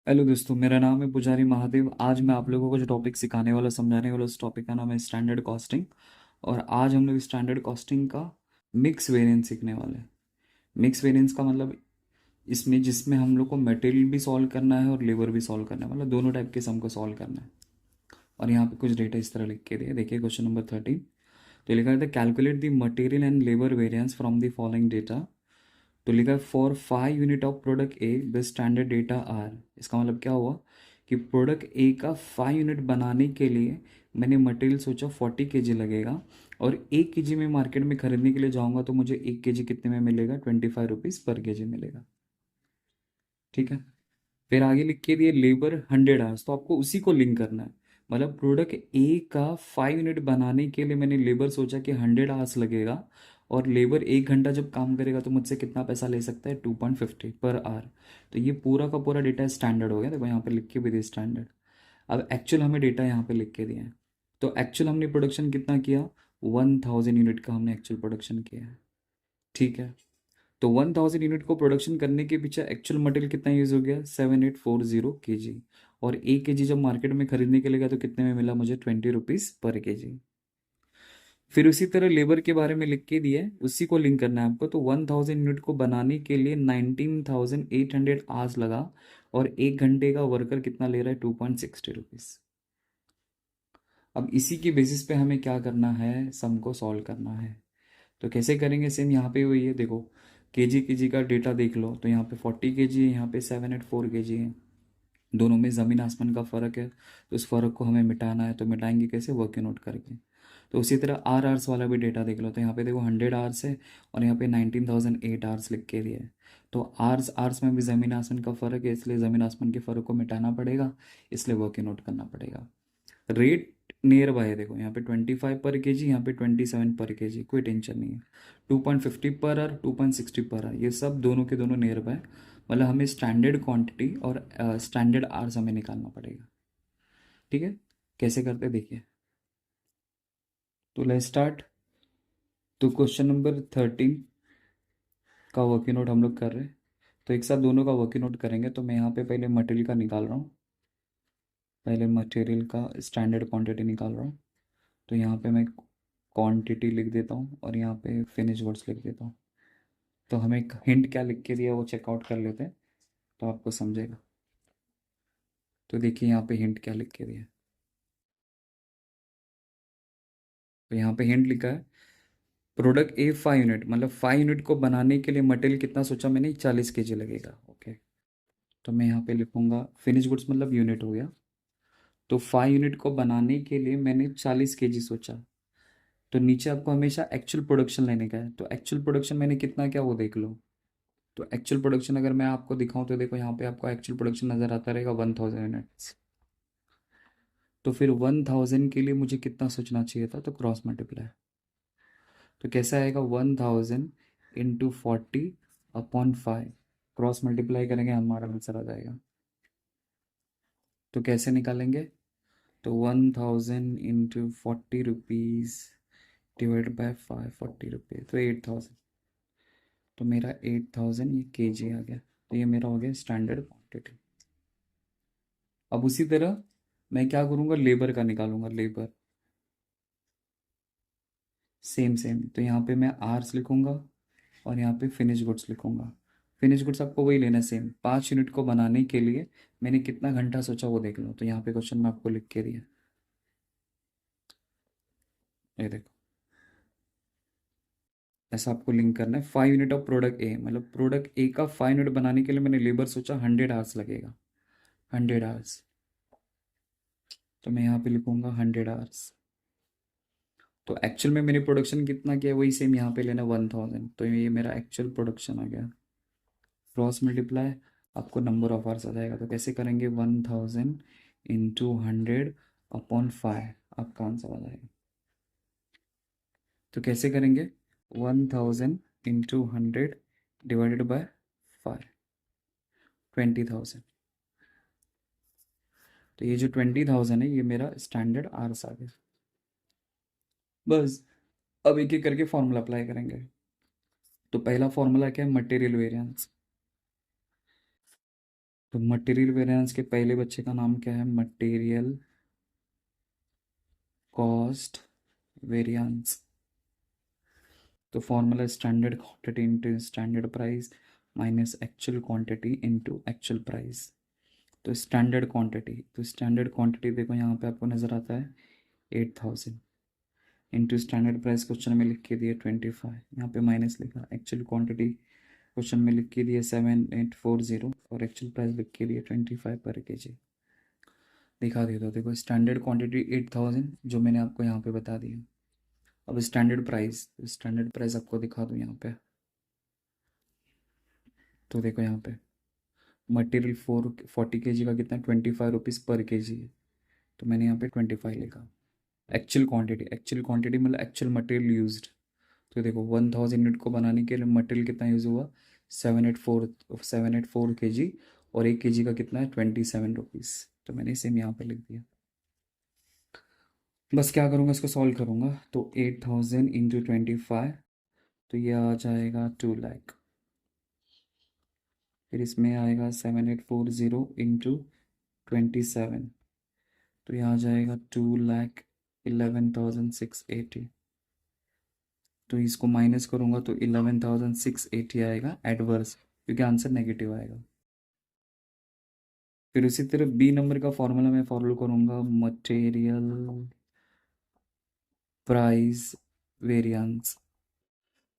Hello दोस्तों, मेरा नाम है पुजारी महादेव। आज मैं आप लोगों को जो टॉपिक सिखाने वाला समझाने वाला उस टॉपिक का नाम है स्टैंडर्ड कॉस्टिंग। और आज हम लोग स्टैंडर्ड कॉस्टिंग का मिक्स वेरिएंस सीखने वाले हैं। मिक्स वेरिएंस का मतलब इसमें जिसमें हम लोग को मटेरियल भी सॉल्व करना है और लेबर भी सॉल्व करना है, मतलब दोनों टाइप के सम को सॉल्व करना है। और यहाँ पे कुछ डेटा इस तरह लिख के दिए, देखिए क्वेश्चन नंबर 13। तो लिखा है calculate the material and labour variance from the following data. तो लिखा है for 5 unit of product A the standard data are. इसका मतलब क्या हुआ कि प्रोडक्ट ए का 5 यूनिट बनाने के लिए मैंने मटेरियल सोचा 40 kg लगेगा, और 1 kg में मार्केट में खरीदने के लिए जाऊंगा तो मुझे 1 kg कितने में मिलेगा, 25 रुपीज़ पर kg मिलेगा। ठीक है। फिर आगे लिख के दिए लेबर 100 आवर्स, तो आपको उसी को लिंक करना है। मतलब प्रोडक्ट ए का 5 यूनिट बनाने के लिए मैंने लेबर सोचा कि 100 आवर्स लगेगा, और लेबर 1 घंटा जब काम करेगा तो मुझसे कितना पैसा ले सकता है, 2.50 पर आवर। तो ये पूरा का पूरा डेटा स्टैंडर्ड हो गया। देखो यहाँ पे लिख के भी दिया स्टैंडर्ड। अब एक्चुअल हमें डेटा यहाँ पे लिख के दिया है। तो एक्चुअल हमने प्रोडक्शन कितना किया, 1000 यूनिट का हमने एक्चुअल प्रोडक्शन किया है। ठीक है। तो 1000 यूनिट को प्रोडक्शन करने के पीछे एक्चुअल मटेरियल कितना यूज़ हो गया, 7840 kg। और 1 kg जब मार्केट में खरीदने के लिए गया तो कितने में मिला मुझे, 20 रुपीज़ पर kg। फिर उसी तरह लेबर के बारे में लिख के दिया है, उसी को लिंक करना है आपको। तो 1000 यूनिट को बनाने के लिए 19,800 आवर्स लगा, और 1 घंटे का वर्कर कितना ले रहा है, 2.60 रुपीज़। अब इसी के बेसिस पे हमें क्या करना है, सम को सॉल्व करना है। तो कैसे करेंगे, सेम यहाँ पे वही है। देखो केजी का डेटा देख लो, तो यहाँ पे 40 kg है, यहाँ पे 784 kg है। दोनों में ज़मीन आसमान का फ़र्क है, तो उस फ़र्क को हमें मिटाना है। तो मिटाएंगे कैसे, वर्क नोट करके। तो उसी तरह आर आर्स वाला भी डेटा देख लो, तो यहाँ पे देखो 100 आवर्स है, और यहाँ पे 19,008 आवर्स लिख के दिए है। तो आर्स आर्स में भी ज़मीन आसमान का फ़र्क है, इसलिए ज़मीन आसमान के फ़र्क को मिटाना पड़ेगा, इसलिए वर्क नोट करना पड़ेगा। रेट नियर बाय है, देखो यहाँ पे 25 पर kg, यहाँ पे 27 पर kg, कोई टेंशन नहीं है। 2.50 पर आवर, 2.60 पर आवर, ये सब दोनों के दोनों नियर बाय। मतलब हमें स्टैंडर्ड क्वांटिटी और स्टैंडर्ड आवर्स हमें निकालना पड़ेगा। ठीक है। कैसे करते हैं देखिए। तो लेट्स स्टार्ट। तो क्वेश्चन नंबर 13 का वर्किंग नोट हम लोग कर रहे हैं। तो एक साथ दोनों का वर्किंग नोट करेंगे। तो मैं यहाँ पे पहले मटेरियल का निकाल रहा हूँ, पहले मटेरियल का स्टैंडर्ड क्वांटिटी निकाल रहा हूँ। तो यहाँ पे मैं क्वांटिटी लिख देता हूँ, और यहाँ पे फिनिश वर्ड्स लिख देता हूँ। तो हमें एक हिंट क्या लिख के दिया वो चेकआउट कर लेते हैं, तो आपको समझेगा। तो देखिए यहाँ पे हिंट क्या लिख के दिया है। तो यहाँ पे हिंट लिखा है प्रोडक्ट ए 5 यूनिट, मतलब 5 यूनिट को बनाने के लिए मटेरियल कितना सोचा मैंने, 40 kg लगेगा। ओके। तो मैं यहाँ पे लिखूंगा फिनिश गुड्स, मतलब यूनिट हो गया। तो 5 यूनिट को बनाने के लिए मैंने 40 kg सोचा। तो नीचे आपको हमेशा एक्चुअल प्रोडक्शन लेने का है। तो एक्चुअल प्रोडक्शन मैंने कितना किया वो देख लो। तो एक्चुअल प्रोडक्शन अगर मैं आपको दिखाऊं तो देखो यहाँ पे आपको एक्चुअल प्रोडक्शन नज़र आता रहेगा 1000 यूनिट्स। तो फिर 1000 के लिए मुझे कितना सोचना चाहिए था, तो क्रॉस मल्टीप्लाई। तो कैसे आएगा, 1000 × 40/5। क्रॉस मल्टीप्लाई करेंगे हमारा आंसर आ जाएगा। तो कैसे निकालेंगे, तो 1000 × 40 रुपीज़ डिवाइड बाय 5, 40 रुपये, तो 8000। तो मेरा 8000 ये केजी आ गया। तो ये मेरा हो गया स्टैंडर्ड क्वांटिटी। अब उसी तरह मैं क्या करूँगा, लेबर का निकालूंगा, लेबर। सेम सेम, तो यहाँ पे मैं आर्स लिखूंगा, और यहाँ पे फिनिश गुड्स लिखूंगा। फिनिश गुड्स आपको वही लेना है, सेम 5 यूनिट को बनाने के लिए मैंने कितना घंटा सोचा वो देख लो। तो यहाँ पे क्वेश्चन में आपको लिख के दिया, ये देखो। ऐसा आपको लिंक करना है। 5 यूनिट ऑफ प्रोडक्ट ए, मतलब प्रोडक्ट ए का 5 यूनिट बनाने के लिए मैंने लेबर सोचा 100 आवर्स लगेगा, 100 आवर्स। तो मैं यहाँ पे लिखूंगा 100 आवर्स। तो एक्चुअल में मैंने प्रोडक्शन कितना किया वही सेम यहाँ पे लेना 1000। तो ये मेरा एक्चुअल प्रोडक्शन आ गया। क्रॉस मल्टीप्लाई, आपको नंबर ऑफ आवर्स आ जाएगा। तो कैसे करेंगे, 1000 × 100/5, आपका आंसर आ जाएगा। तो कैसे करेंगे, 1000 × 100 डिवाइडेड बाय 5, 20,000। तो ये जो 20,000 है ये मेरा स्टैंडर्ड आवर्स आ गया। बस अब एक एक करके फॉर्मूला अप्लाई करेंगे। तो पहला फॉर्मूला क्या है, मटेरियल वेरिएंस। तो मटेरियल वेरिएंस के पहले बच्चे का नाम क्या है? Material cost variance. तो formula standard quantity into standard price minus actual quantity into actual price. तो स्टैंडर्ड क्वांटिटी देखो यहाँ पे आपको नज़र आता है 8000 इंटू स्टैंडर्ड प्राइस क्वेश्चन में लिख के दिए 25, यहाँ पे माइनस लिखा। एक्चुअल क्वांटिटी क्वेश्चन में लिख के दिए 7840 और एक्चुअल प्राइस लिख के दिए 25 पर केजी। दिखा देता हूँ, देखो स्टैंडर्ड क्वांटिटी 8000 जो मैंने आपको यहाँ पे बता दिया। अब स्टैंडर्ड प्राइस आपको दिखा दूँ यहाँ पे। तो देखो यहाँ पे मटेरियल 40 kg का कितना 25 रुपीज़ पर केजी है, तो मैंने यहाँ पे 25 लिखा। एक्चुअल क्वांटिटी मतलब एक्चुअल मटेरियल यूज्ड। तो देखो 1000 यूनिट को बनाने के लिए मटेरियल कितना यूज़ हुआ? 784 kg, और 1 kg का कितना है 27 रुपीज़। तो मैंने सेम यहाँ पे लिख दिया। बस क्या करूँगा, इसको सॉल्व करूँगा। तो 8000 इंटू 25, तो ये आ जाएगा 2 लाख। फिर इसमें आएगा 7840 इंटू 27, तो ये आ जाएगा 2,11,680। तो इसको माइनस करूँगा तो 11,680 आएगा एडवर्स, क्योंकि आंसर नेगेटिव आएगा। फिर उसी तरह बी नंबर का फॉर्मूला मैं फॉलो करूँगा, मटेरियल प्राइस वेरिएंस।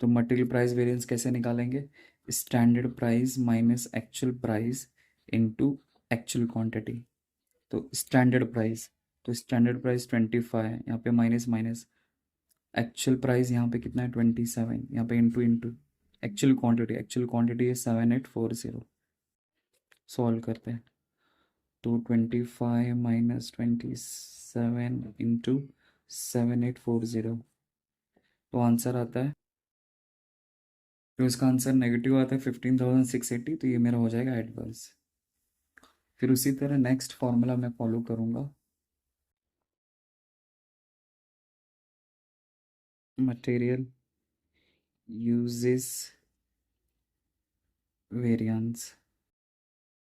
तो मटेरियल प्राइस वेरिएंस कैसे निकालेंगे? Standard price minus actual price into actual quantity. तो स्टैंडर्ड प्राइस 25 है, यहाँ पे माइनस माइनस। एक्चुअल प्राइस यहाँ पे कितना है 27, यहाँ पे इंटू इंटू एक्चुअल क्वांटिटी है 7840। सॉल्व करते हैं। तो 25 माइनस 27 इंटू 7840, तो आंसर आता है, तो इसका आंसर नेगेटिव आता है 15,680। तो ये मेरा हो जाएगा एडवर्स। फिर उसी तरह नेक्स्ट फॉर्मूला मैं फॉलो करूँगा, मटेरियल यूजेस वेरिएंस।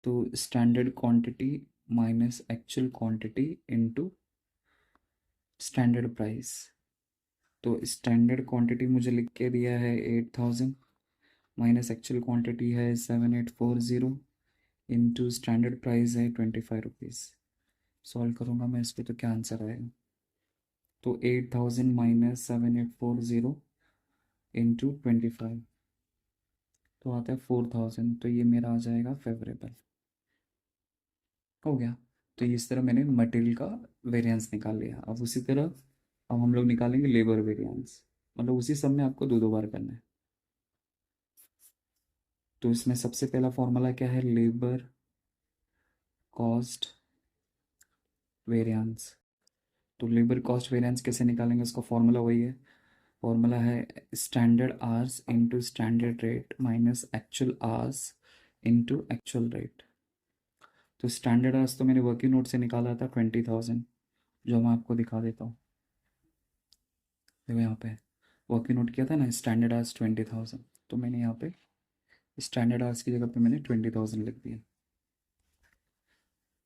तो standard quantity minus actual quantity into standard price. तो स्टैंडर्ड क्वांटिटी मुझे लिख के दिया है 8000 माइनस एक्चुअल क्वांटिटी है 7840 इंटू स्टैंडर्ड प्राइस है 25 रुपीज़। सॉल्व करूँगा मैं इस पर, तो क्या आंसर आएगा? तो 8000 माइनस 7840 इंटू 25, तो आता है 4000। तो ये मेरा आ जाएगा फेवरेबल। हो गया। तो इस तरह मैंने मटेरियल का वेरिएंस निकाल लिया। अब उसी तरह अब हम लोग निकालेंगे लेबर वेरिएंस, मतलब उसी सब में आपको दो दो बार करना है। तो इसमें सबसे पहला फॉर्मूला क्या है? Labour cost variance. तो लेबर कॉस्ट वेरिएंस कैसे निकालेंगे, उसका फॉर्मूला वही है। फॉर्मूला है standard hours into standard rate minus actual hours into actual rate. तो स्टैंडर्ड आवर्स तो मैंने वर्किंग नोट से निकाला था 20,000, जो मैं आपको दिखा देता हूँ। देखो यहाँ पे वर्किंग नोट किया था ना, स्टैंडर्ड आवर्स 20,000, तो मैंने यहाँ पे स्टैंडर्ड आवर्स की जगह पे मैंने 20,000 लिख दिया।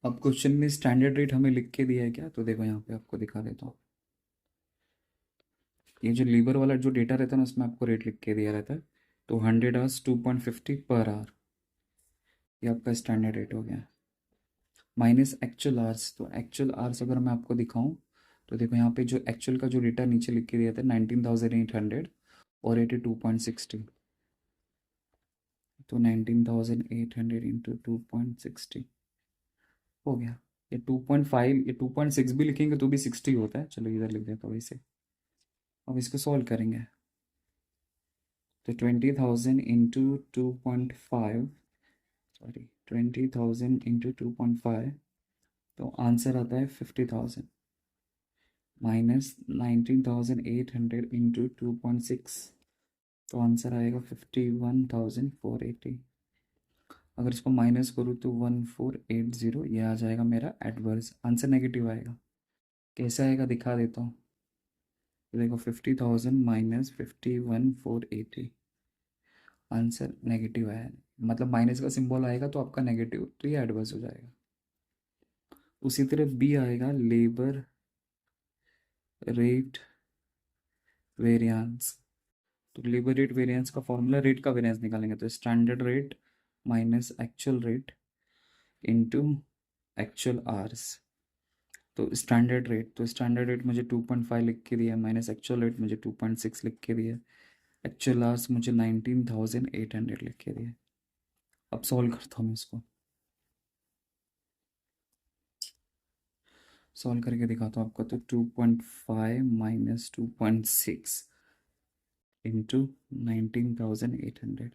अब क्वेश्चन में स्टैंडर्ड रेट हमें लिख के दिया है क्या? तो देखो यहाँ पे आपको दिखा देता हूँ। ये जो लीवर वाला जो डेटा रहता है ना, उसमें आपको रेट लिख के दिया रहता है। तो 100 आवर्स 2.50 पर आवर, ये आपका स्टैंडर्ड रेट हो गया। माइनस एक्चुअल आवर्स, तो एक्चुअल आवर्स अगर मैं आपको दिखाऊं, तो देखो यहाँ पे जो एक्चुअल का जो डेटा नीचे लिख के दिया था 19,800 और 82.60, तो 19,800 इंटू 2.60 हो गया। ये 2.5, ये 2.6 भी लिखेंगे तो भी 60 होता है। चलो इधर लिख देता हूँ इसे। अब इसको सॉल्व करेंगे। तो 20,000 इंटू 2.5, सॉरी 20,000 इंटू 2.5, तो आंसर आता है 50,000 माइनस 19,800 इंटू 2.6, तो आंसर आएगा 51,480। अगर इसको माइनस करूँ तो 1480, ये आ जाएगा मेरा एडवर्स। आंसर नेगेटिव आएगा। कैसे आएगा दिखा देता हूँ। तो देखो 50,000 माइनस 51,480, आंसर नेगेटिव आया। मतलब माइनस का सिंबल आएगा तो आपका नेगेटिव, तो ये एडवर्स हो जाएगा। उसी तरह बी आएगा लेबर रेट वेरिएंस। तो लेबर रेट वेरिएंस का फॉर्मूला, रेट का वेरिएंस निकालेंगे तो standard rate minus actual rate into actual hours. तो स्टैंडर्ड रेट मुझे 2.5 लिख के दिया, माइनस एक्चुअल रेट मुझे 2.6 लिख के दिया, एक्चुअल आवर्स मुझे 19,800 लिख के दिया। अब सॉल्व करता हूँ मैं इसको, सॉल्व करके दिखाता हूँ आपको। तो 2.5 माइनस 2.6 इंटू 19,800,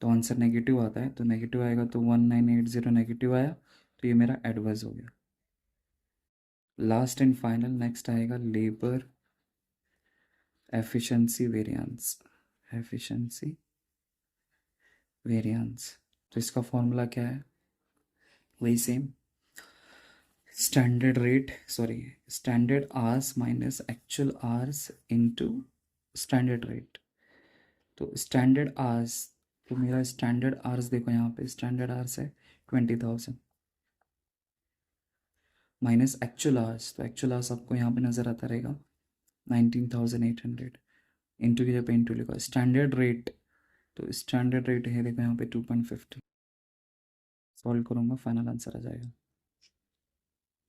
तो आंसर नेगेटिव आता है, तो नेगेटिव आएगा तो 1980 नेगेटिव आया, तो ये मेरा एडवर्स हो गया। लास्ट एंड फाइनल नेक्स्ट आएगा labour efficiency variance. Efficiency variance, तो इसका फॉर्मूला क्या है, वही same, standard hours minus actual hours into standard rate. तो स्टैंडर्ड आवर्स, तो मेरा स्टैंडर्ड आवर्स देखो यहाँ पे, स्टैंडर्ड आवर्स है 20,000 माइनस एक्चुअल आवर्स, तो एक्चुअल आवर्स आपको यहाँ पे नज़र आता रहेगा 19,800 इंटू की जगह पे इंटू लिखा स्टैंडर्ड रेट, तो स्टैंडर्ड रेट है देखो यहाँ पे 2.50। सॉल्व करूँगा फाइनल आंसर आ जाएगा।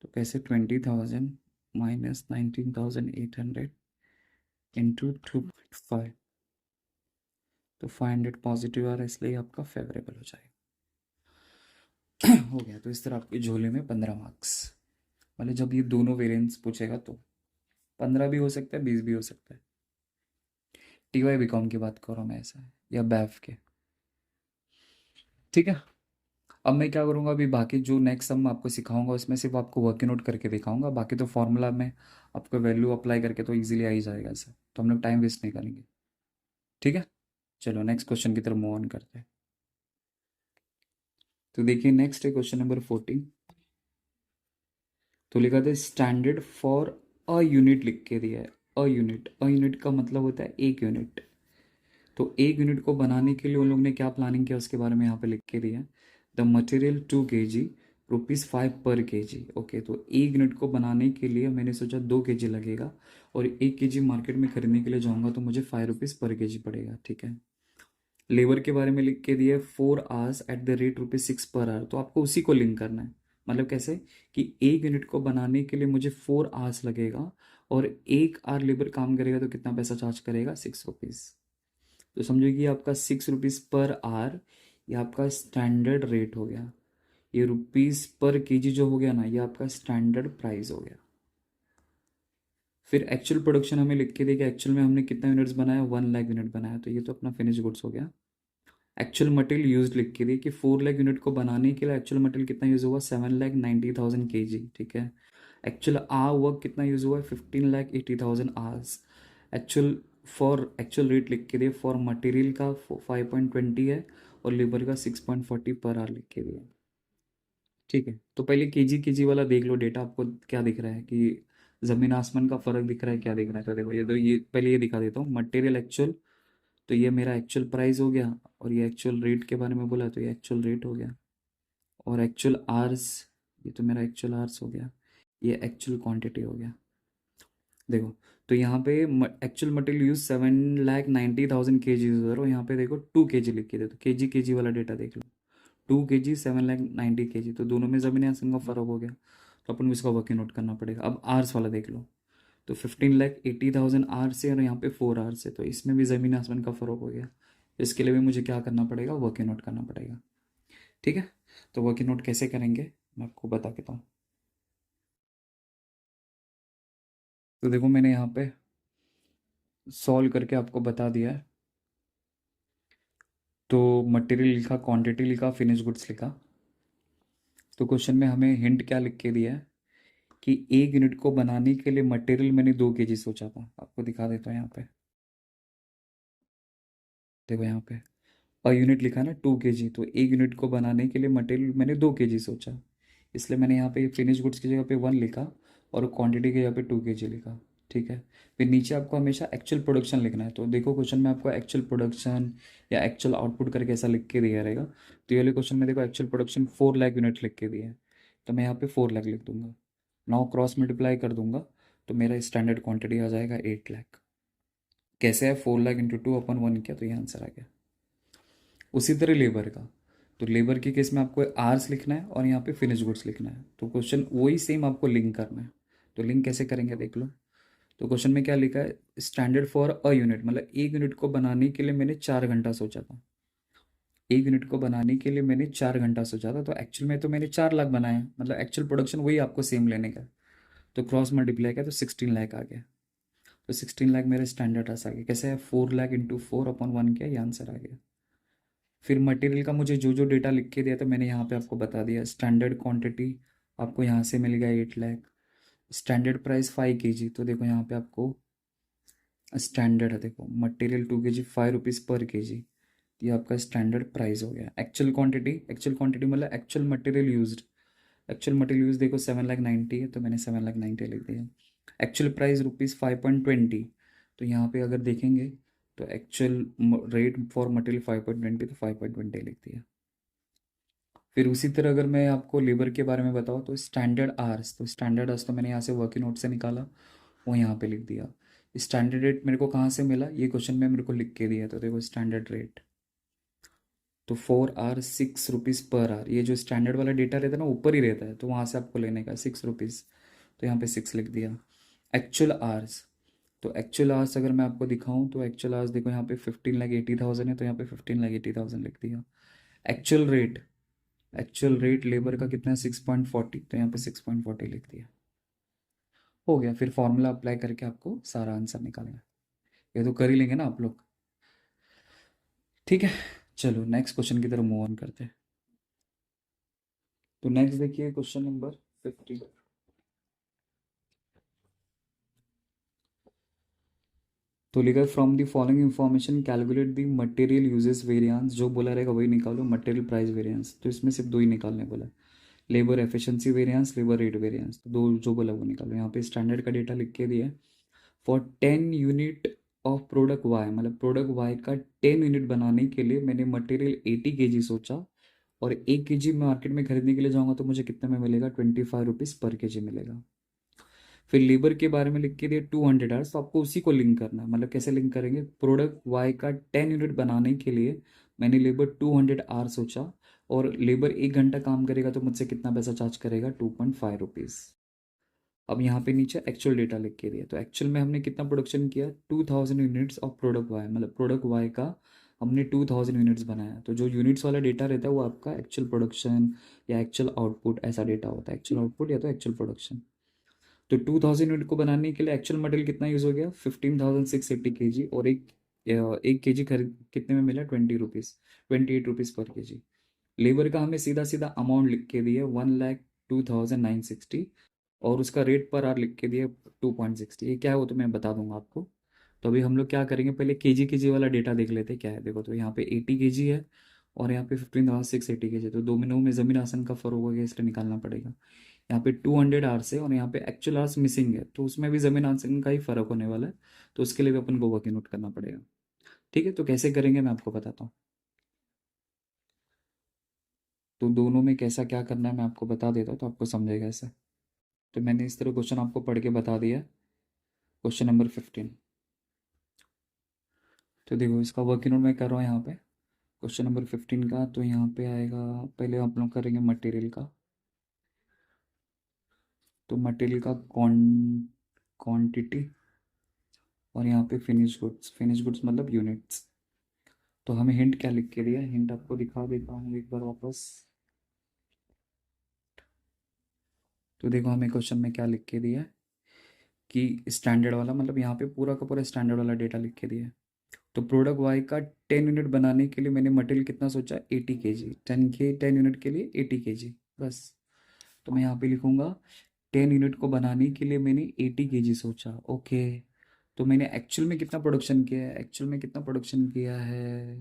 तो कैसे 20,000 माइनस 19,800 इंटू 2.5, तो 500 पॉजिटिव आ रहा है, इसलिए आपका फेवरेबल हो जाएगा। हो गया। तो इस तरह आपके झोले में 15 मार्क्स, मतलब जब ये दोनों वेरिएंट्स पूछेगा तो 15 भी हो सकता है, 20 भी हो सकता है। TY बीकॉम की बात कर रहा हूँ मैं, ऐसा है, या बैफ के, ठीक है। अब मैं क्या करूँगा, अभी बाकी जो नेक्स्ट सब मैं आपको सिखाऊंगा उसमें सिर्फ आपको वर्किंग आउट करके दिखाऊंगा, बाकी तो फॉर्मूला में आपको वैल्यू अप्लाई करके तो इजीली आ ही जाएगा ऐसे, तो हम लोग टाइम वेस्ट नहीं करेंगे, ठीक है। चलो नेक्स्ट क्वेश्चन की तरफ मूव ऑन करते हैं। तो देखिए नेक्स्ट है क्वेश्चन नंबर 14। तो लिखा था स्टैंडर्ड फॉर अ यूनिट, लिख के दिया है अ यूनिट। अ यूनिट का मतलब होता है एक यूनिट। तो एक यूनिट को बनाने के लिए उन लोग ने क्या प्लानिंग किया उसके बारे में यहाँ पे लिख के दिया है। द मटेरियल 2 kg ₹5 पर kg। ओके, तो एक यूनिट को बनाने के लिए मैंने सोचा 2 kg लगेगा, और 1 kg मार्केट में खरीदने के लिए जाऊँगा तो मुझे ₹5 पर kg पड़ेगा, ठीक है। लेबर के बारे में लिख के दिया 4 hours at the rate ₹6 per hour, तो आपको उसी को लिंक करना है। मतलब कैसे कि एक यूनिट को बनाने के लिए मुझे 4 hours लगेगा, और 1 hour लेबर काम करेगा तो कितना पैसा चार्ज करेगा, ₹6। तो समझो कि आपका ₹6 पर आवर, ये आपका स्टैंडर्ड रेट हो गया। ये ₹पर kg जो हो गया ना, ये आपका स्टैंडर्ड प्राइस हो गया। फिर एक्चुअल प्रोडक्शन हमें लिख के दिया, एक्चुअल में हमने कितना यूनिट्स बनाया, 1 लाख यूनिट बनाया, तो ये तो अपना फिनिश गुड्स हो गया। एक्चुअल मटेरियल यूज लिख के दी कि 4 लाख यूनिट को बनाने के लिए एक्चुअल मटेरियल कितना यूज हुआ, 7,90,000 kg, ठीक है। एक्चुअल आवर वर्क कितना यूज हुआ है, 15,80,000 आवर्स। एक्चुअल रेट लिख के दिए, फॉर मटेरियल का 5.20 है, और लेबर का 6.40 पर आवर लिख के दिया, ठीक है। तो पहले केजी वाला देख लो डेटा, आपको क्या दिख रहा है कि जमीन आसमान का फर्क दिख रहा है, क्या दिख रहा है। तो देखो ये पहले ये दिखा देता हूँ, मटेरियल एक्चुअल, तो ये मेरा एक्चुअल प्राइस हो गया, और ये एक्चुअल रेट के बारे में बोला तो ये एक्चुअल रेट हो गया, और एक्चुअल आर्स, ये तो मेरा एक्चुअल आर्स हो गया, ये एक्चुअल क्वांटिटी हो गया। देखो, तो यहाँ पे एक्चुअल मटेरियल यूज 7,90,000 kg उधर, और यहाँ पे देखो 2 kg लिख के दे, तो केजी वाला डेटा देख लो, 2 kg 7,90,000 kg, तो दोनों में ज़मीन आसमान का फ़र्क हो गया, तो अपन को इसका वर्किंग नोट करना पड़ेगा। अब आर्स वाला देख लो, तो 15,80,000 आवर्स से, और यहाँ पे 4 hours है, तो इसमें भी ज़मीन आसमान का फ़र्क हो गया। इसके लिए भी मुझे क्या करना पड़ेगा, वर्किंग नोट करना पड़ेगा, ठीक है। तो वर्किंग नोट कैसे करेंगे मैं आपको बता देता हूँ। तो देखो मैंने यहाँ पे सॉल्व करके आपको बता दिया है। तो मटेरियल लिखा, क्वांटिटी लिखा, फिनिश गुड्स लिखा। तो क्वेश्चन में हमें हिंट क्या लिख के दिया है कि एक यूनिट को बनाने के लिए मटेरियल मैंने 2 kg सोचा था, आपको दिखा देता हूँ यहाँ पे। देखो यहाँ पे पर यूनिट लिखा है ना 2 kg, तो एक यूनिट को बनाने के लिए मटेरियल मैंने 2 kg सोचा, इसलिए मैंने यहाँ पे फिनिश गुड्स की जगह पे 1 लिखा, और क्वांटिटी की जगह पे 2 kg लिखा, ठीक है। फिर नीचे आपको हमेशा एक्चुअल प्रोडक्शन लिखना है। तो देखो क्वेश्चन में आपको एक्चुअल प्रोडक्शन या एक्चुअल आउटपुट करके ऐसा लिख के दिया रहेगा। तो ये वाले क्वेश्चन में देखो एक्चुअल प्रोडक्शन 4 लाख यूनिट लिख के दिया है, तो मैं यहाँ पे 4 लाख लिख दूंगा। नाउ क्रॉस मल्टीप्लाई कर दूंगा तो मेरा स्टैंडर्ड क्वांटिटी आ जाएगा 8 लाख। कैसे है, 4 लाख इंटू 2/1 किया तो ये आंसर आ गया। उसी तरह लेबर का, तो लेबर के केस में आपको आर्स लिखना है और यहाँ पे फिनिश गुड्स लिखना है। तो क्वेश्चन वही सेम आपको लिंक करना है। तो लिंक कैसे करेंगे देख लो। तो क्वेश्चन में क्या लिखा है, स्टैंडर्ड फॉर अ यूनिट, मतलब एक यूनिट को बनाने के लिए मैंने 4 घंटा सोचा था। एक यूनिट को बनाने के लिए मैंने 4 घंटा सोचा था, तो एक्चुअल में तो मैंने 4 लाख बनाया, मतलब एक्चुअल प्रोडक्शन वही आपको सेम लेने का है। तो क्रॉस मल्टीप्लाई किया तो 16 लाख आ गया। तो 16 लाख मेरे स्टैंडर्ड आ गया। कैसे है, 4 लाख इंटू 4/1 किया, ये आंसर आ गया। फिर मटेरियल का मुझे जो जो डेटा लिख के दिया था मैंने यहाँ पे आपको बता दिया। स्टैंडर्ड क्वांटिटी आपको यहाँ से मिल गया 8 लाख। स्टैंडर्ड प्राइस 5 kg, तो देखो यहाँ पे आपको स्टैंडर्ड है, देखो मटेरियल 2 kg 5 रुपीज़ पर kg। ये आपका स्टैंडर्ड प्राइस हो गया। एक्चुअल क्वांटिटी मतलब actual material used. Actual material use देखो 7 लाख 90 है, तो मैंने 7 लाख 90 लिख दिया। एक्चुअल प्राइस ₹5.20, तो यहाँ पे अगर देखेंगे तो एक्चुअल रेट फॉर मटेरियल 5.20, तो 5.20 लिख दिया। फिर उसी तरह अगर मैं आपको लेबर के बारे में बताऊँ तो स्टैंडर्ड आवर्स, तो स्टैंडर्ड आवर्स तो मैंने यहाँ से वर्किंग नोट से निकाला, वो यहाँ पे लिख दिया। स्टैंडर्ड रेट मेरे को कहाँ से मिला, ये क्वेश्चन में मेरे को लिख के दिया, तो देखो स्टैंडर्ड रेट तो 4 आवर 6 रुपीज़ पर आवर। ये जो स्टैंडर्ड वाला डेटा रहता है ना ऊपर ही रहता है, तो वहाँ से आपको लेने का 6 रुपीज़, तो यहाँ पे 6 लिख दिया। एक्चुअल आवर्स, तो एक्चुअल आवर्स अगर मैं आपको दिखाऊं तो एक्चुअल आवर्स देखो यहाँ पे 15,80,000 है, तो यहाँ पे 15,80,000 लिख दिया। Actual rate, actual rate labour का कितना है 6.40, तो यहाँ पे 6.40 लिख दिया। हो गया। फिर फॉर्मूला अप्लाई करके आपको सारा आंसर निकालना है। ये तो कर ही लेंगे ना आप लोग, ठीक है। चलो नेक्स्ट क्वेश्चन की तरफ मूव ऑन करते हैं। तो नेक्स्ट देखिए क्वेश्चन नंबर 50। तो लिखा है from the following information calculate the material usages variance. जो बोला रहेगा वही निकालो, मटेरियल प्राइस वेरिएंस, तो इसमें सिर्फ दो ही निकालने बोला। Labour efficiency variance, labour rate variance, तो दो जो बोला वो निकालो। यहाँ पे स्टैंडर्ड का डेटा लिख के दिया है। For 10 unit of product Y, मतलब प्रोडक्ट वाई का 10 यूनिट बनाने के लिए मैंने मटेरियल 80 kg सोचा, और 1 kg मार्केट में खरीदने के लिए जाऊंगा तो मुझे कितने में मिलेगा, 25 रुपीज़ पर kg मिलेगा। फिर लेबर के बारे में लिख के दिया 200 आवर्स, तो आपको उसी को लिंक करना है। मतलब कैसे लिंक करेंगे, प्रोडक्ट वाई का 10 यूनिट बनाने के लिए मैंने लेबर 200 आवर सोचा, और लेबर 1 घंटा काम करेगा तो मुझसे कितना पैसा चार्ज करेगा, 2.5 रुपीज़। अब यहाँ पे नीचे एक्चुअल डेटा लिख के दिया, तो एक्चुअल में हमने कितना प्रोडक्शन किया, 2000 यूनिट्स ऑफ प्रोडक्ट वाई, मतलब प्रोडक्ट वाई का हमने 2000 यूनिट्स बनाया। तो जो यूनिट्स वाला डेटा रहता है वो आपका एक्चुअल प्रोडक्शन या एक्चुअल आउटपुट ऐसा डेटा होता है, एक्चुअल आउटपुट या तो एक्चुअल प्रोडक्शन। तो 2000 यूनिट को बनाने के लिए एक्चुअल मटेरियल कितना यूज़ हो गया, 15,680 kg, और एक के जी खरीद कितने में मिला, 20 रुपीज़, 28 रुपीज़ पर kg। लेबर का हमें सीधा सीधा अमाउंट लिख के दिया 1,02,960, और उसका रेट पर आवर लिख के दिया 2.60। ये क्या है वो तो मैं बता दूंगा आपको। तो अभी हम लोग क्या करेंगे, पहले के जी वाला डेटा देख लेते हैं क्या है। देखो तो यहाँ पे 80 kg है, और यहाँ पे 15,680 kg, तो दोनों में ज़मीन आसमान का फर्क हो गया, इसलिए निकालना पड़ेगा। यहाँ पे 200 आवर्स है और यहाँ पे एक्चुअल आवर्स मिसिंग है, तो उसमें भी ज़मीन आसमान का ही फर्क होने वाला है। तो उसके लिए भी अपन को वर्किंग नोट करना पड़ेगा। ठीक है, तो कैसे करेंगे मैं आपको बताता हूँ। तो दोनों में कैसा क्या करना है मैं आपको बता देता हूँ, तो आपको समझेगा ऐसा। तो मैंने इस तरह क्वेश्चन आपको पढ़ के बता दिया। क्वेश्चन नंबर 15, तो देखो इसका वर्किंग नोट मैं कर रहा हूँ यहाँ पे। क्वेश्चन नंबर 15 का, तो यहाँ पे आएगा, पहले आप लोग करेंगे मटेरियल का। तो मटेरियल का क्वांटिटी, और यहाँ पे फिनिश गुड्स, फिनिश गुड्स मतलब यूनिट्स। तो हमें हिंट क्या लिख के दिया, हिंट आपको दिखा देता हूँ एक बार वापस। तो देखो हमें क्वेश्चन में क्या लिख के दिया है कि स्टैंडर्ड वाला, मतलब यहाँ पे पूरा का पूरा स्टैंडर्ड वाला डेटा लिख के दिया है। तो प्रोडक्ट वाई का 10 यूनिट बनाने के लिए मैंने मटेरियल कितना सोचा, 80 kg, 10 यूनिट के लिए 80 kg, बस। तो मैं यहाँ पे लिखूंगा 10 यूनिट को बनाने के लिए मैंने 80 kg सोचा, ओके। तो मैंने एक्चुअल में कितना प्रोडक्शन किया है, एक्चुअल में कितना प्रोडक्शन किया है,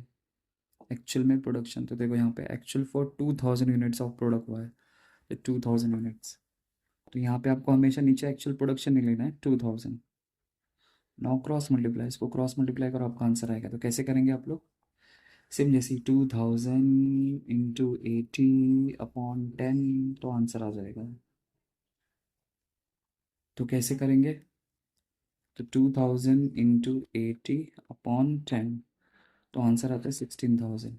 एक्चुअल में प्रोडक्शन, तो देखो यहाँ पे actual for 2000 units of product हुआ है, 2000 यूनिट्स। तो यहाँ पे आपको हमेशा नीचे एक्चुअल प्रोडक्शन नहीं लेना है, 2000। नाउ क्रॉस मल्टीप्लाई, इसको क्रॉस मल्टीप्लाई करो, आपका आंसर आएगा। तो कैसे करेंगे आप लोग? सेम जैसे 2000 × 80/10, तो आंसर आ जाएगा। तो कैसे करेंगे? तो 2000 × 80/10, तो आंसर आता है 16,000।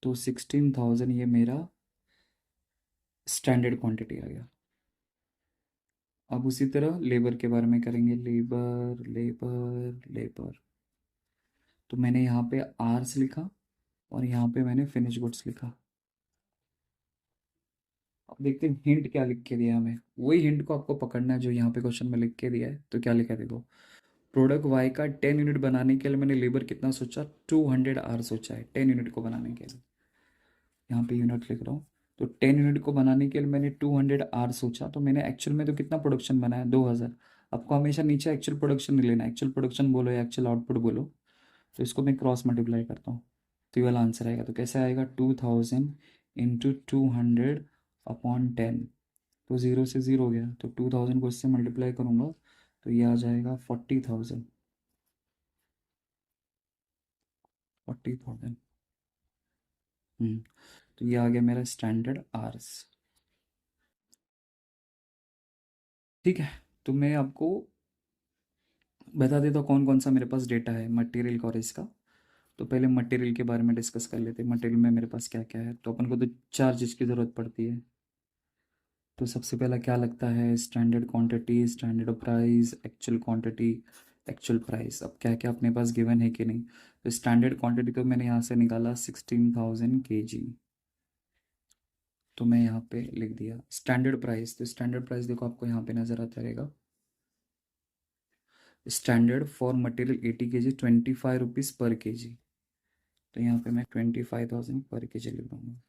तो 16,000 ये मेरा स्टैंडर्ड क्वांटिटी आ गया। अब उसी तरह लेबर के बारे में करेंगे, लेबर लेबर लेबर। तो मैंने यहाँ पे आर्स लिखा और यहाँ पे मैंने फिनिश गुड्स लिखा। अब देखते हैं हिंट क्या लिख के दिया हमें। वही हिंट को आपको पकड़ना है जो यहाँ पे क्वेश्चन में लिख के दिया है। तो क्या लिखा है देखो, प्रोडक्ट वाई का 10 यूनिट बनाने के लिए मैंने लेबर कितना सोचा, 200 आवर सोचा है 10 यूनिट को बनाने के लिए। यहाँ पे यूनिट लिख रहा हूँ। तो 10 यूनिट को बनाने के लिए मैंने 200 आवर सोचा, तो मैंने एक्चुअल में तो कितना प्रोडक्शन बनाया, 2,000। आपको हमेशा नीचे एक्चुअल प्रोडक्शन नहीं लेना, एक्चुअल प्रोडक्शन बोलो या एक्चुअल आउटपुट बोलो। तो इसको मैं क्रॉस मल्टीप्लाई करता हूँ, तो ये वाला आंसर आएगा। तो कैसे आएगा, 2000 × 200/10। तो ज़ीरो से ज़ीरो हो गया, तो 2000 को इससे मल्टीप्लाई करूँगा तो ये आ जाएगा 40,000। 40,000। तो ये आ गया मेरा स्टैंडर्ड आर्स। ठीक है, तो मैं आपको बता देता हूँ कौन कौन सा मेरे पास डेटा है मटेरियल का और इसका। तो पहले मटेरियल के बारे में डिस्कस कर लेते हैं। मटेरियल में मेरे पास क्या क्या है। तो अपन को तो चार चीज़ की ज़रूरत पड़ती है। तो सबसे पहला क्या लगता है, standard quantity, standard price, actual quantity, actual price. अब क्या क्या अपने पास गिवन है कि नहीं। तो स्टैंडर्ड क्वांटिटी तो मैंने यहाँ से निकाला 16,000 kg। तो मैं यहाँ पे लिख दिया स्टैंडर्ड प्राइस। तो स्टैंडर्ड प्राइस देखो आपको यहाँ पे नज़र आता रहेगा, स्टैंडर्ड फॉर मटेरियल 80 kg 25 रुपीज़/kg। तो यहाँ पे मैं 25,000/kg लिख दूँगा।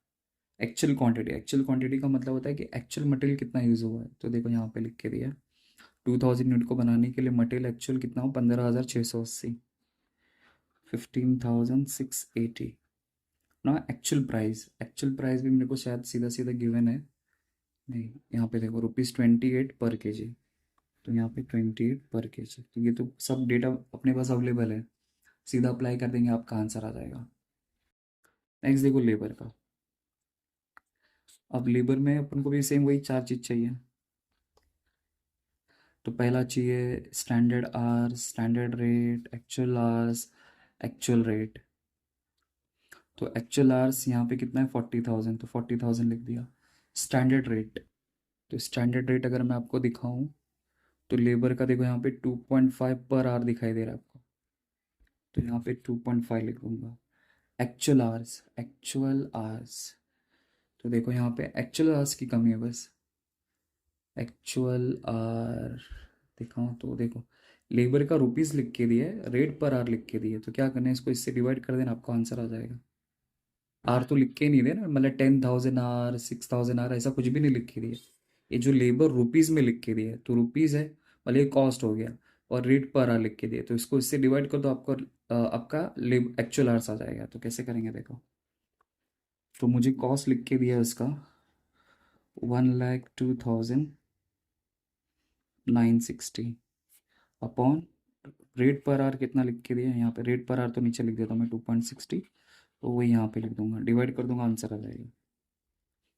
एक्चुअल क्वांटिटी, एक्चुअल क्वांटिटी का मतलब होता है कि एक्चुअल मटेरियल कितना यूज़ हुआ है। तो देखो यहाँ पे लिख के दिया 2,000 यूनिट को बनाने के लिए मटेरियल एक्चुअल कितना हो, 15,680, 15,680 ना। एक्चुअल प्राइस, एक्चुअल प्राइस भी मेरे को शायद सीधा सीधा गिवन है, नहीं यहाँ पे देखो ₹28/kg। तो यहाँ पे 28/kg। तो ये तो सब डेटा अपने पास अवेलेबल है, सीधा अप्लाई कर देंगे आपका आंसर आ जाएगा। नेक्स्ट देखो लेबर का। अब लेबर में अपन को भी सेम वही चार चीज़ चाहिए। तो पहला चाहिए standard hours, standard rate, actual hours, actual rate. तो एक्चुअल आवर्स यहाँ पे कितना है 40,000, तो 40,000 लिख दिया। स्टैंडर्ड रेट, तो स्टैंडर्ड रेट अगर मैं आपको दिखाऊं तो लेबर का देखो यहाँ पे 2.5/आवर दिखाई दे रहा है आपको, तो यहाँ पे 2.5 लिख दूंगा। Actual hours, actual hours. तो देखो यहाँ पे एक्चुअल आवर्स की कमी है बस। एक्चुअल आवर दिखाऊं तो देखो लेबर का रुपीज़ लिख के दिया है, रेट पर आवर लिख के दिया है। तो क्या करना है, इसको इससे डिवाइड कर देना, आपका आंसर आ जाएगा। आर तो लिख के ही नहीं देना, मतलब 10,000 आर, 6,000 आर ऐसा कुछ भी नहीं लिख के दिया। ये जो लेबर रुपीज़ में लिख के दिया है, तो रुपीज़ है, मतलब ये कॉस्ट हो गया। और रेट पर आर लिख के दिया, तो इसको इससे डिवाइड कर दो, आपका एक्चुअल आर्स आ जाएगा। तो कैसे करेंगे देखो, तो मुझे कॉस्ट लिख के दिया है उसका 1,02,960 अपॉन रेट पर आर कितना लिख के दिया है यहाँ पे, रेट पर आर तो नीचे लिख देता हूँ मैं 2.60, तो वही यहाँ पे लिख दूंगा, डिवाइड कर दूंगा, आंसर आ जाएगा।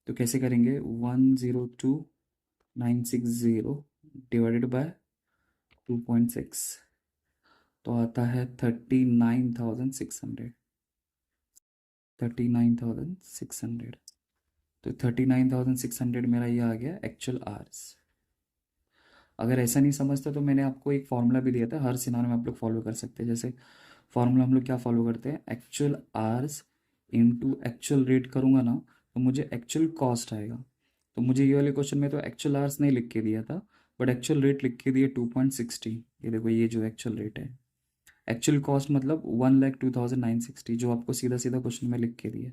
तो कैसे करेंगे, 1,02,960 डिवाइडेड बाय 2.6, तो आता है 39,600। 39,600। तो 39,600 मेरा ये आ गया एक्चुअल आवर्स। अगर ऐसा नहीं समझता तो मैंने आपको एक फॉर्मूला भी दिया था, हर सिनारियो में आप लोग फॉलो कर सकते हैं। जैसे फॉर्मूला हम लोग क्या फॉलो करते हैं, actual hours into actual rate करूँगा ना, तो मुझे एक्चुअल कॉस्ट आएगा। तो मुझे ये वाले क्वेश्चन में तो एक्चुअल आवर्स नहीं लिख के दिया था, बट एक्चुअल रेट लिख के दिए 2.60। ये देखो ये जो एक्चुअल रेट है, एक्चुअल कॉस्ट मतलब 1,02,960, जो आपको सीधा सीधा क्वेश्चन में लिख के दिए।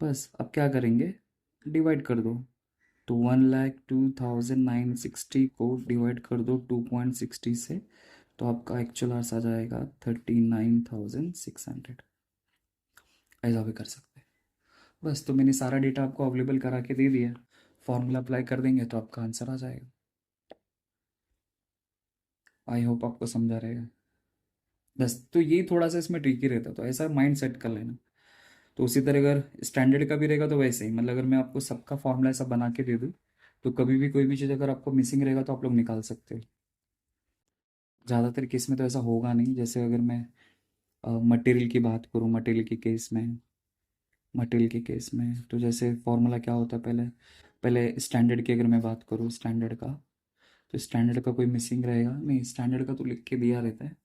बस अब क्या करेंगे, डिवाइड कर दो। तो 1,02,960 को डिवाइड कर दो 2.60 से, तो आपका एक्चुअल आंसर आ जाएगा 39,600। ऐसा भी कर सकते हैं। बस, तो मैंने सारा डेटा आपको अवेलेबल करा के दे दिया, फॉर्मूला अप्लाई कर देंगे तो आपका आंसर आ जाएगा। आई होप आपको समझा रहेगा। बस तो ये थोड़ा सा इसमें ट्रिकी रहता है, तो ऐसा माइंड सेट कर लेना। तो उसी तरह अगर स्टैंडर्ड का भी रहेगा तो वैसे ही, मतलब अगर मैं आपको सबका फॉर्मूला ऐसा बना के दे दूँ तो कभी भी कोई भी चीज़ अगर आपको मिसिंग रहेगा तो आप लोग निकाल सकते हो। ज़्यादातर केस में तो ऐसा होगा नहीं। जैसे अगर मैं मटेरियल की बात करूँ, मटेरियल के केस में तो जैसे फॉर्मूला क्या होता है, पहले पहले स्टैंडर्ड की अगर मैं बात करूँ स्टैंडर्ड का, तो स्टैंडर्ड का कोई मिसिंग रहेगा नहीं, स्टैंडर्ड का तो लिख के दिया रहता है।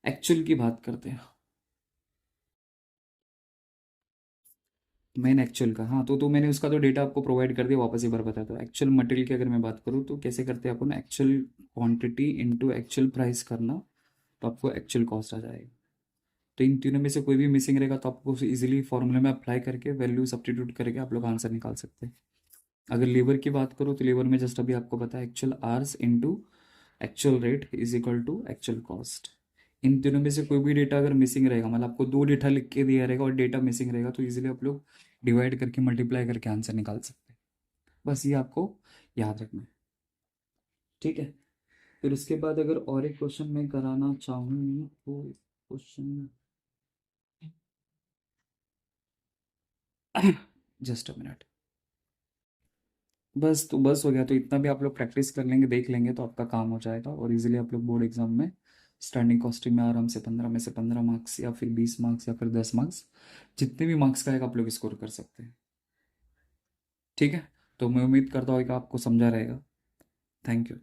एक्चुअल की बात करते हैं, मेन एक्चुअल का। हाँ तो मैंने उसका तो डेटा आपको प्रोवाइड कर दिया, वापस एक बार बताता हूँ। एक्चुअल मटेरियल की अगर मैं बात करूँ तो कैसे करते हैं अपन, actual quantity into actual price करना, तो आपको एक्चुअल कॉस्ट आ जाएगा। तो इन तीनों में से कोई भी मिसिंग रहेगा तो आपको इजीली फॉर्मूले में अप्लाई करके वैल्यू सब्स्टिट्यूट करके आप लोग आंसर निकाल सकते हैं। अगर लेबर की बात करो तो लेबर में जस्ट अभी आपको पता है actual hours into actual rate is equal to actual cost. इन तीनों में से कोई भी डेटा अगर मिसिंग रहेगा, मतलब आपको दो डेटा लिख के दिया रहेगा और डेटा मिसिंग रहेगा, तो इजीली आप लोग डिवाइड करके मल्टीप्लाई करके आंसर निकाल सकते हैं। बस ये आपको याद रखना है। ठीक है। फिर उसके बाद अगर और एक क्वेश्चन मैं कराना चाहूँ तो क्वेश्चन जस्ट अ मिनट। बस तो बस हो गया, तो इतना भी आप लोग प्रैक्टिस कर लेंगे, देख लेंगे तो आपका काम हो जाएगा और इजीली आप लोग बोर्ड एग्जाम में स्टैंडिंग कॉस्टिंग में आराम से 15 में से 15 मार्क्स या फिर 20 मार्क्स या फिर 10 मार्क्स, जितने भी मार्क्स का है आप लोग स्कोर कर सकते हैं। ठीक है। तो मैं उम्मीद करता हूँ कि आपको समझा रहेगा। Thank you.